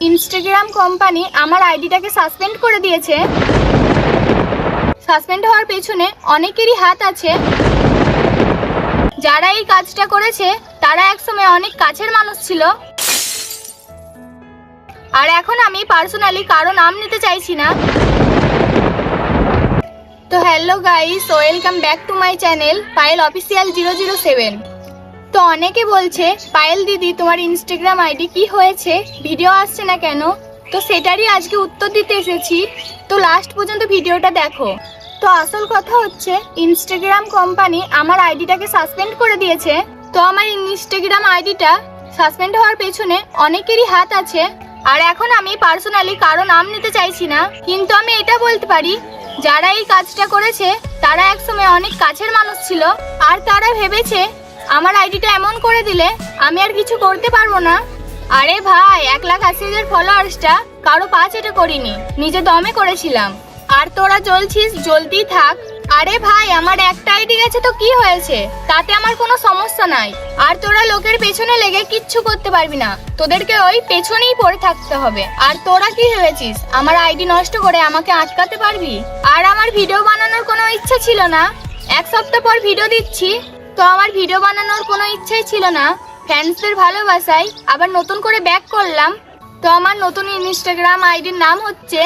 Instagram company আমার আইডিটাকে suspend করে দিয়েছে। সাসপেন্ড হওয়ার পেছনে অনেকেরই হাত আছে। যারা এই কাজটা করেছে তারা একসময় অনেক কাছের মানুষ ছিল, আর এখন আমি পার্সোনালি কারো নাম নিতে চাইছি না। তো hello guys, welcome back to my channel Payel official 007। তো অনেকে বলছে পায়েল দিদি তোমার ইনস্টাগ্রাম আইডি কি হয়েছে, ভিডিও আসছে না কেন? তো সেটারই আজকে উত্তর দিতে এসেছি। তো লাস্ট পর্যন্ত ভিডিওটা দেখো। তো আসল কথা হচ্ছে ইনস্টাগ্রাম কোম্পানি আমার আইডিটাকে সাসপেন্ড করে দিয়েছে। তো আমার ইনস্টাগ্রাম আইডিটা সাসপেন্ড হওয়ার পেছনে অনেকেরই হাত আছে, আর এখন আমি পার্সোনালি কারো নাম নিতে চাইছি না। কিন্তু আমি এটা বলতে পারি, যারা এই কাজটা করেছে তারা একসময় অনেক কাছের মানুষ ছিল, আর তারা ভেবেছে আমার আইডিটা এমন করে দিলে আমি আর কিছু করতে পারবো না। আরে ভাই, 1,80,000 ফলোয়ার্সটা কারো পা চেটে করিনি, নিজে দমে করেছিলাম। আর তোরা জ্বলছিস, জ্বলতেই থাক। আরে ভাই, আমার একটা আইডি গেছে তো কি হয়েছে, তাতে আমার কোনো সমস্যা নাই। আর তোরা লোকের পেছনে লেগে কিচ্ছু করতে পারবি না, তোদেরকে ওই পেছনেই পড়ে থাকতে হবে। আর তোরা কি ভেবেছিস আমার আইডি নষ্ট করে আমাকে আটকাতে পারবি? আর আমার ভিডিও বানানোর কোনো ইচ্ছা ছিল না, 1 সপ্তাহ পর ভিডিও দিচ্ছি। তো আমার ভিডিও বানানোর কোনো ইচ্ছাই ছিল না, ফ্যান্সদের ভালোবাসায় আবার নতুন করে ব্যাক করলাম। তো আমার নতুন ইনস্টাগ্রাম আইডির নাম হচ্ছে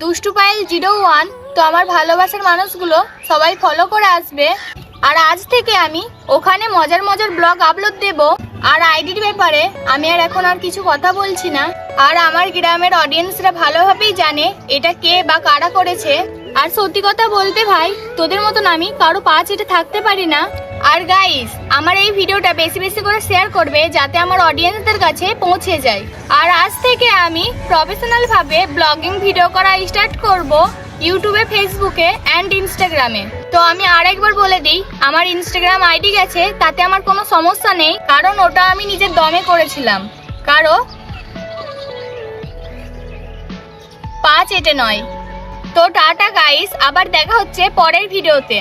দুষ্টু পায়েল 01। তো আমার ভালোবাসার মানুষগুলো সবাই ফলো করে আসবে। আর আজ থেকে আমি ওখানে মজার মজার ব্লগ আপলোড দেব। আর আইডির ব্যাপারে আমি এখন আর কিছু কথা বলছি না। আর আমার গ্রামের অডিয়েন্সরা ভালোভাবেই জানে এটা কে বা কারা করেছে। আর সত্যি কথা বলতে ভাই, তোদের মতন আমি কারো পা চেটে থাকতে পারি না। আর গাইস, আমার এই ভিডিওটা বেশি বেশি করে শেয়ার করবে যাতে আমার অডিয়েন্সদের কাছে পৌঁছে যায়। আর আজ থেকে আমি প্রফেশনাল ভাবে ব্লগিং ভিডিও করা স্টার্ট করব ইউটিউবে, ফেসবুকে অ্যান্ড ইনস্টাগ্রামে। তো আমি আরেকবার বলে দিই, আমার ইনস্টাগ্রাম আইডি গেছে তাতে আমার কোনো সমস্যা নেই, কারণ ওটা আমি নিজের দমে করেছিলাম, কারো পা চেটে নয়। তো টাটা গাইস, আবার দেখা হচ্ছে পরের ভিডিওতে।